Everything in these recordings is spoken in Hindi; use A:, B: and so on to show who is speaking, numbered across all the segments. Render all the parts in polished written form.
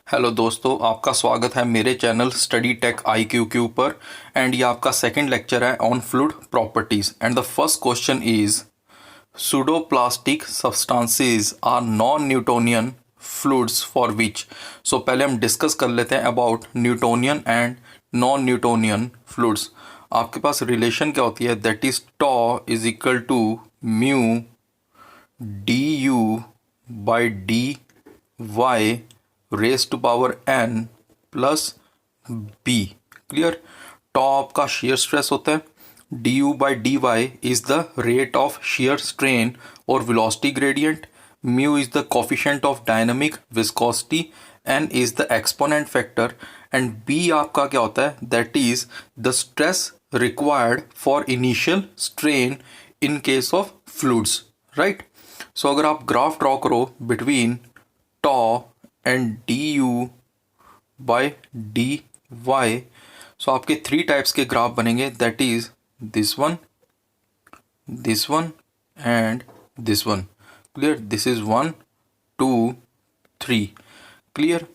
A: हेलो दोस्तों, आपका स्वागत है मेरे चैनल स्टडी टेक IQQ पर। एंड ये आपका सेकंड लेक्चर है on fluid properties. And the first question is pseudoplastic substances are non-Newtonian fluids for which। So पहले हम डिस्कस कर लेते हैं about Newtonian and non Newtonian fluids. आपके पास रिलेशन क्या होती है, that is tau is equal to mu d u by d y raise to power n plus b. Clear. Tau आपका शेयर स्ट्रेस होता है, d u by d Y is the rate of shear strain और velocity gradient, mu is the coefficient of dynamic viscosity, n is the exponent factor and b आपका क्या होता है, that is the stress required for initial strain in case of fluids. Right. So अगर आप ग्राफ ड्रॉ करो between tau and D u by d y, so आपके थ्री टाइप्स के ग्राफ बनेंगे, that is this one and this one. Clear. This is 1 2 3। Clear.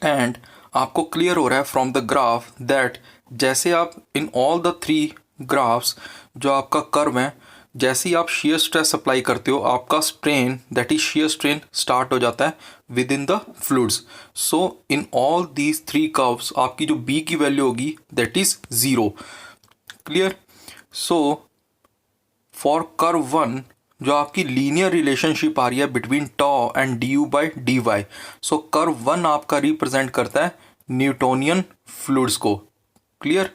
A: And आपको क्लियर हो रहा है फ्रॉम द ग्राफ दैट जैसे आप in all the three graphs जो आपका कर्व है, जैसे ही आप शेयर स्ट्रेस अप्लाई करते हो आपका strain that is shear strain start हो जाता है within the fluids. So in all these three curves आपकी जो b की वैल्यू होगी that is 0। Clear. So for curve 1 जो आपकी लीनियर रिलेशनशिप आ रही है between tau and D u by d y, so curve 1 आपका रिप्रेजेंट करता है न्यूटोनियन फ्लूइड्स को। क्लियर।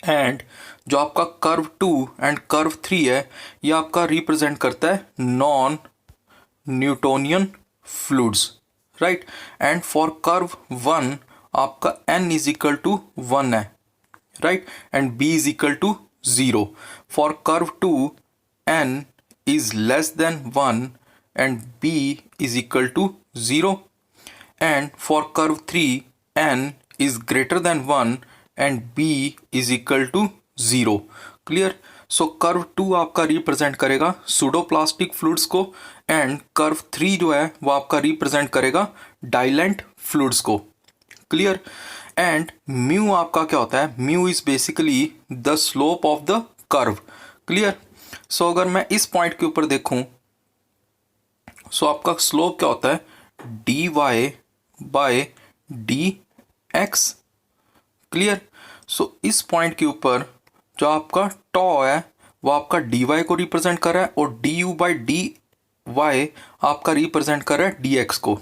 A: एंड जो आपका कर्व 2 एंड कर्व 3 है ये आपका रिप्रेजेंट करता है non Newtonian fluids. Right. And for curve 1 आपका n इज इक्वल टू 1 है। Right. And b is equal to 0। For curve 2 n is less than 1 and b is equal to 0। And for curve 3 n is greater than 1 and b is equal to 0। Clear. So curve 2 आपका रिप्रेजेंट करेगा सूडोप्लास्टिक फ्लूइड्स को एंड कर्व 3 जो है वो आपका रिप्रेजेंट करेगा डाइलेंट फ्लूइड्स को। क्लियर। एंड म्यू आपका क्या होता है, mu is basically the slope of the curve. Clear. So अगर मैं इस पॉइंट के ऊपर देखूं, सो आपका स्लोप क्या होता है, d y by d x. Clear. So इस पॉइंट के ऊपर जो आपका टॉ है वो आपका डी वाई को रिप्रेजेंट कर रहा है और d u by d y आपका रिप्रेजेंट कर रहा है डी एक्स को।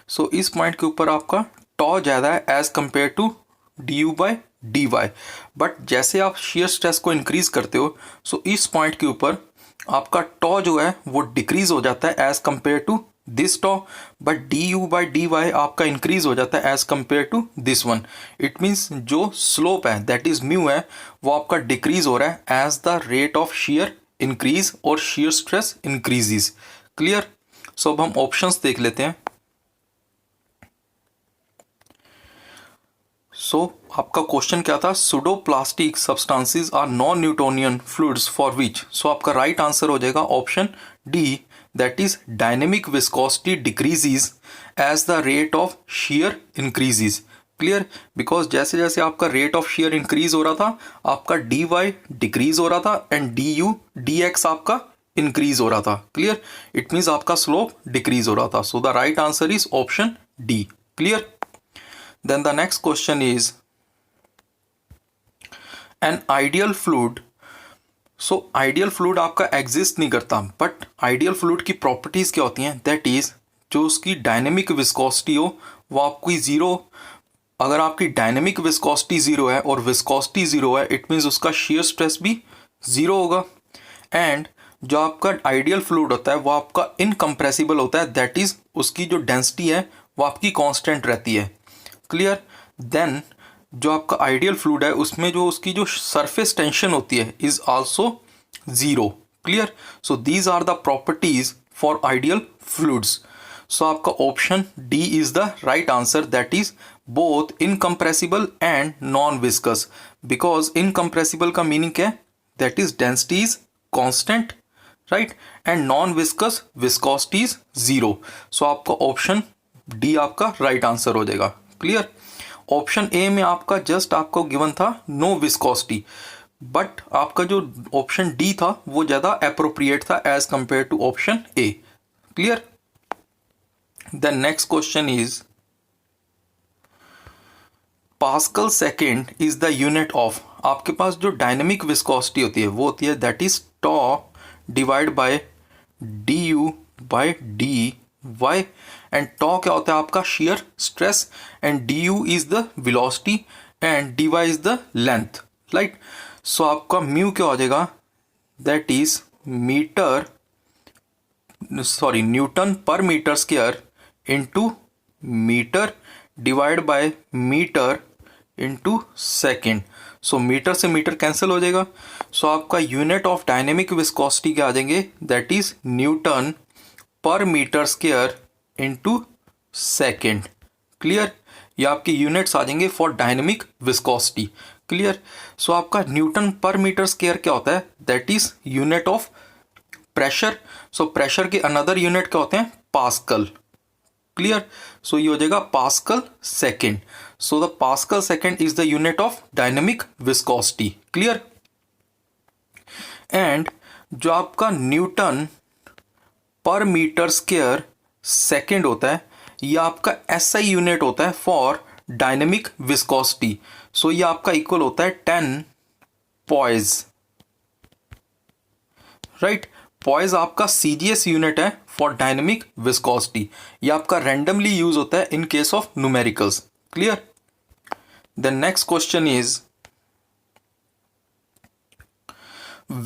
A: सो इस पॉइंट के ऊपर आपका टॉ ज़्यादा है as compare to d u by d y. But जैसे आप शेयर स्ट्रेस को इंक्रीज करते हो, सो इस पॉइंट के ऊपर आपका टॉ जो है वो डिक्रीज हो जाता है as compare to this tau, but d u by d y आपका इंक्रीज हो जाता है as compare to this one. It means जो स्लोप है दैट इज म्यू है वो आपका डिक्रीज हो रहा है as the rate of shear increase और shear stress increases. Clear. So अब हम ऑप्शंस देख लेते हैं। सो आपका क्वेश्चन क्या था, pseudoplastic substances are non Newtonian fluids for which. So आपका राइट आंसर हो जाएगा option D, that is dynamic viscosity decreases as the rate of shear increases. Clear. Because जैसे जैसे आपका रेट ऑफ शेयर इंक्रीज हो रहा था आपका डी वाई डिक्रीज हो रहा था and D U D x आपका इंक्रीज हो रहा था। क्लियर। इट मीन्स आपका स्लोप डिक्रीज हो रहा था। सो the right answer is option D. Clear. Then the next question is an ideal fluid। So ideal fluid आपका एग्जिस्ट नहीं करता, बट ideal fluid की प्रॉपर्टीज क्या होती हैं, दैट इज जो उसकी डायनेमिक विस्कोसिटी हो वो आपकी ज़ीरो। अगर आपकी डायनेमिक विस्कोसिटी ज़ीरो है और विस्कोसिटी ज़ीरो है इट मीन्स उसका शेयर स्ट्रेस भी ज़ीरो होगा। एंड जो आपका आइडियल फ्लूइड होता है वो आपका इनकम्प्रेसिबल होता है, दैट इज उसकी जो डेंसिटी है वो आपकी कांस्टेंट रहती है। क्लियर। देन जो आपका आइडियल फ्लूइड है उसमें जो उसकी जो सरफेस टेंशन होती है is also zero. Clear. So these are the properties for ideal fluids. So आपका option D is the right answer, that is both incompressible and non viscous. Because incompressible का मीनिंग क्या है, that is density is constant, right, and non viscous viscosity is 0। So आपका ऑप्शन डी आपका राइट आंसर हो जाएगा। क्लियर। ऑप्शन ए में आपका जस्ट आपको गिवन था नो विस्कोसिटी, बट आपका जो ऑप्शन डी था वो ज़्यादा अप्रोप्रिएट था as compare to option A. Clear. The next question is pascal second is the unit of, आपके पास जो डायनेमिक विस्कोसिटी होती है वो होती है that is tau divide by D U by D Y. And tau क्या होता है आपका shear stress, and D U is the velocity and D Y is the length, right. So आपका म्यू क्या हो जाएगा, that is newton per metre square into metre divide by metre into second. So metre से मीटर कैंसिल हो जाएगा। सो आपका यूनिट ऑफ डायनेमिक विस्कोसिटी क्या आ जाएंगे, that is newton per metre square into second. Clear. ये आपके यूनिट्स आ जाएंगे for dynamic viscosity. Clear. So आपका न्यूटन पर मीटर स्क्वायर क्या होता है, that is unit of pressure. So pressure के अनदर यूनिट क्या होते हैं, पास्कल। क्लियर। सो ये हो जाएगा pascal second. So the pascal second is the unit of dynamic viscosity. Clear. And जो आपका newton per metre square second होता है, ये आपका एसआई यूनिट होता है फॉर डायनेमिक विस्कोसिटी। सो ये आपका इक्वल होता है 10 पॉइज, राइट। पॉइज आपका सीजीएस यूनिट है फॉर डायनेमिक विस्कोसिटी। ये आपका रैंडमली यूज होता है इन case of numericals. Clear. The next question is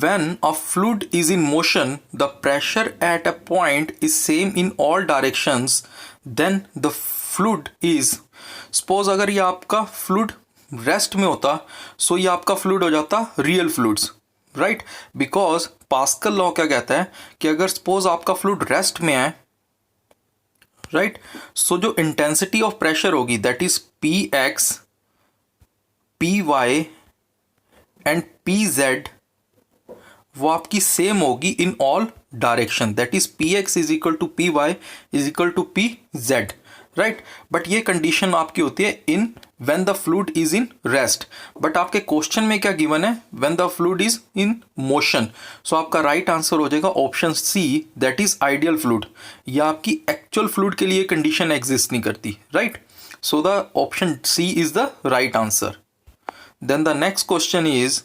A: when a fluid is in motion, the pressure at a point is same in all directions, then the fluid is, suppose अगर ये आपका fluid रेस्ट में होता सो ये आपका fluid हो जाता real fluids, right. Because pascal law क्या कहता है कि अगर सपोज आपका fluid रेस्ट में है, राइट, सो जो इंटेंसिटी ऑफ प्रेशर होगी that is P X P Y and P Z, वो आपकी सेम होगी in all direction, that is P X is equal to P Y is equal to P Z, right. But ये कंडीशन आपकी होती है in when the fluid is in rest. But आपके क्वेश्चन में क्या गिवन है, when the fluid is in motion. So आपका राइट आंसर हो जाएगा option C, that is ideal fluid. या आपकी एक्चुअल फ्लूइड के लिए कंडीशन एग्जिस्ट नहीं करती, right. So the option C is the right answer. Then the next question is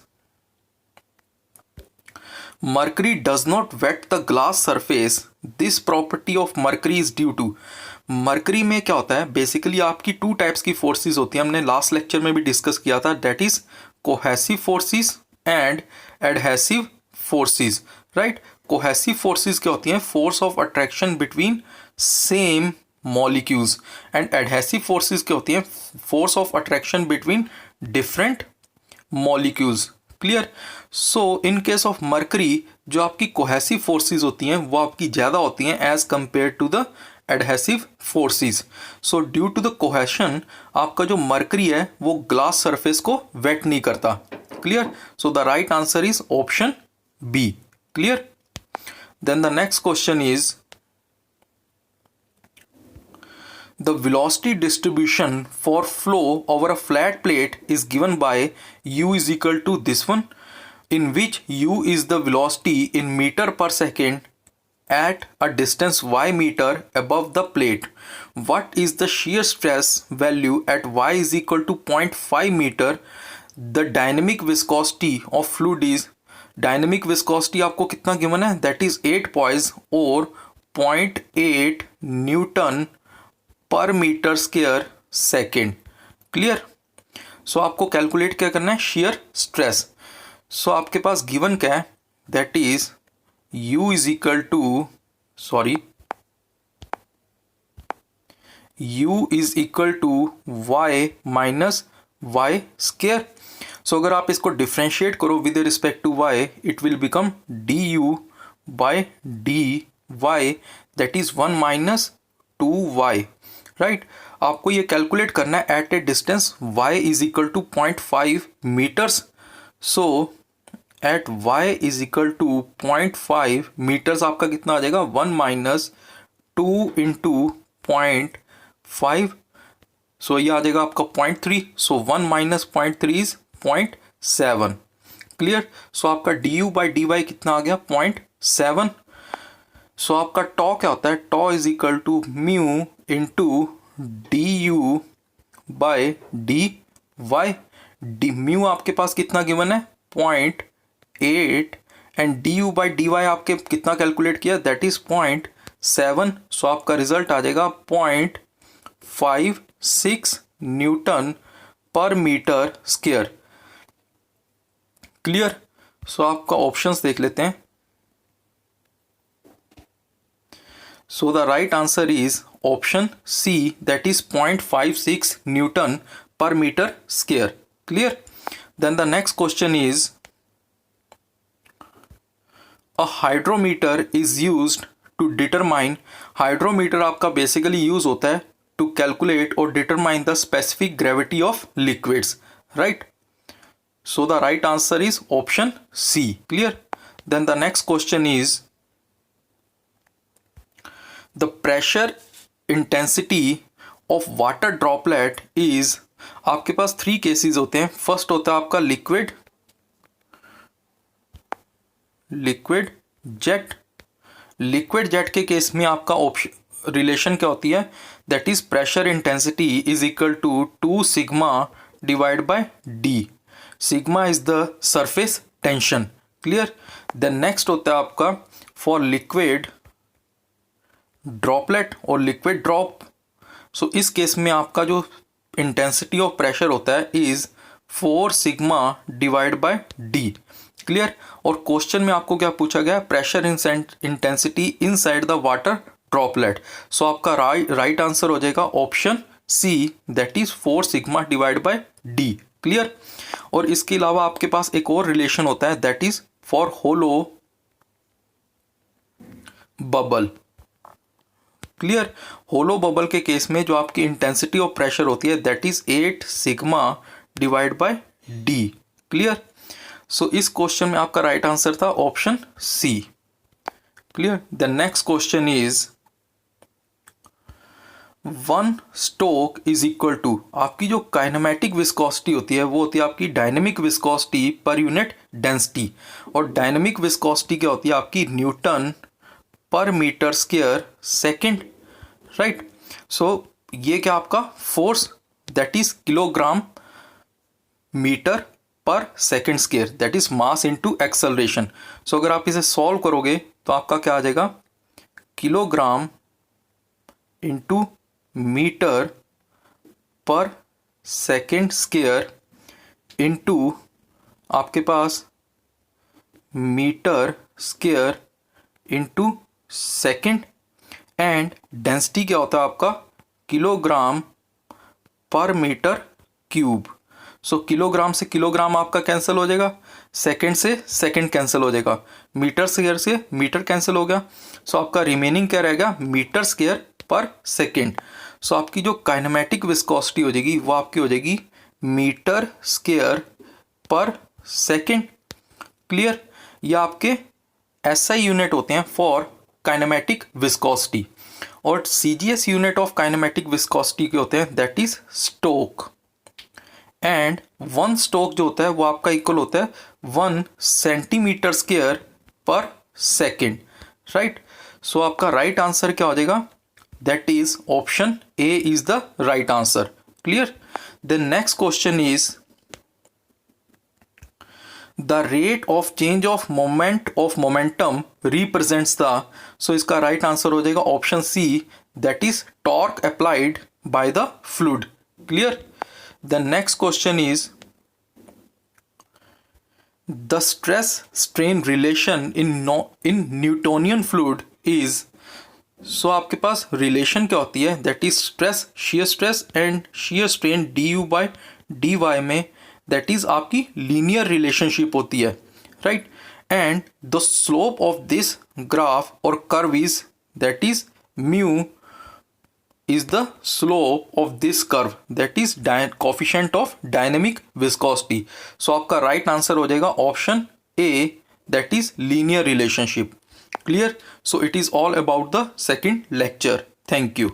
A: mercury does not wet the glass surface, this property of mercury is due to। Mercury में क्या होता है, बेसिकली आपकी टू टाइप्स की फोर्सेस होती हैं, हमने लास्ट लेक्चर में भी डिस्कस किया था, that is cohesive forces and adhesive forces, right. Cohesive forces क्या होती हैं, force of attraction between same molecules, and adhesive forces क्या होती हैं, force of attraction between different molecules. Clear. So in case of mercury जो आपकी कोहेसिव फोर्सेस होती हैं वो आपकी ज़्यादा होती हैं as compare to the adhesive forces. So due to the cohesion आपका जो मर्करी है वो ग्लास सरफेस को वेट नहीं करता। Clear. So the right answer is option B. Clear. Then the next question is the velocity distribution for flow over a flat plate is given by u is equal to this one, in which u is the velocity in meter per second at a distance y meter above the plate. What is the shear stress value at y is equal to 0.5 meter? The dynamic viscosity of fluid is, dynamic viscosity आपको कितना given है, that is 8 poise और 0.8 Newton per metre square second. Clear. सो आपको कैलकुलेट क्या करना है, शेयर स्ट्रेस। सो आपके पास गिवन क्या है, that is u is equal to u is equal to y minus Y square. So अगर आप इसको डिफ्रेंशिएट करो with respect to y, it will become du by D Y, that is 1 minus 2y, right. आपको ये कैलकुलेट करना है at a distance y is equal to 0.5 metres. So at y is equal to 0.5 metres आपका कितना आ जाएगा, 1 माइनस 2 इंटू 0.5 5, सो ये आ जाएगा आपका 0.3, सो 1 माइनस 0.3 इज 0.7। क्लियर। सो आपका du बाई डी वाई कितना आ गया 0.7। सो आपका टॉ क्या होता है, tau is equal to mu into d u by d y. D mu आपके पास कितना गिवन है 0.8 and D u by d y आपके कितना कैलकुलेट किया, दैट इज 0.7। सो आपका रिजल्ट आ जाएगा 0.56 Newton per metre square. Clear. So आपका ऑप्शंस देख लेते हैं। So the right answer is option C, that is 0.56 newton per meter square. Clear? Then the next question is, a hydrometer is used to determine, hydrometer आपका basically use होता है to calculate or determine the specific gravity of liquids, right? So the right answer is option C. Clear? Then the next question is, the pressure intensity of water droplet is, आपके पास 3 केसेस होते हैं। फर्स्ट होता है आपका लिक्विड जेट। लिक्विड जेट के केस में आपका ऑप्शन रिलेशन क्या होती है, that is pressure intensity is equal to 2 sigma divide by d. Sigma is the surface tension. Clear. Then next होता है आपका फॉर लिक्विड ड्रॉपलेट और लिक्विड ड्रॉप। सो इस केस में आपका जो इंटेंसिटी ऑफ प्रेशर होता है is 4 sigma divide by D. Clear. और क्वेश्चन में आपको क्या पूछा गया, pressure intensity inside the water droplet. So आपका राइट आंसर हो जाएगा option C, that is 4 sigma divide by D. Clear. और इसके अलावा आपके पास एक और रिलेशन होता है, that is for hollow bubble. Clear. Hollow bubble के केस में जो आपकी इंटेंसिटी ऑफ प्रेशर होती है that is 8 sigma divide by D. Clear. So इस क्वेश्चन में आपका राइट आंसर था option C. Clear. The next question is 1 stoke is equal to, आपकी जो काइनेमेटिक विस्कोसिटी होती है वो होती है आपकी dynamic viscosity per unit density. और डायनेमिक विस्कोसिटी क्या होती है आपकी newton per metre square second, right. So ये क्या आपका force, that is kilogram metre per second square, that is mass into acceleration. So अगर आप इसे सॉल्व करोगे तो आपका क्या आ जाएगा, kilogram into metre per second square into आपके पास metre square into second, and density क्या होता है आपका kilogram per metre cube. So kilogram से किलोग्राम आपका कैंसिल हो जाएगा, सेकेंड से सेकेंड कैंसिल हो जाएगा, मीटर स्क्वायर से मीटर कैंसिल हो गया। सो आपका रिमेनिंग क्या रहेगा, metre square per second. So आपकी जो काइनेमेटिक विस्कोसिटी हो जाएगी वो आपकी हो जाएगी metre square per second. Clear. या आपके SI यूनिट होते हैं फॉर काइनेमेटिक विस्कोसिटी, और CGS unit of kinematic viscosity के होते हैं that is stoke. And 1 stoke जो होता है वो आपका इक्वल होता है 1 centimetre square per second, right. So आपका राइट आंसर क्या हो जाएगा, that is option A is the right answer. Clear. The next question is, the rate of change of momentum represents the, so इसका right answer हो जाएगा option C, that is torque applied by the fluid. Clear. The next question is, the stress strain relation in Newtonian fluid is, so आपके पास relation क्या होती है, that is stress, shear stress and shear strain du by dy में दैट इज आपकी लीनियर रिलेशनशिप होती है, right. And the slope of this graph और curve is, that is mu is the slope of this curve, that is coefficient of dynamic viscosity. So आपका राइट आंसर हो जाएगा option A, that is linear relationship. Clear. So it is all about the second lecture. Thank you.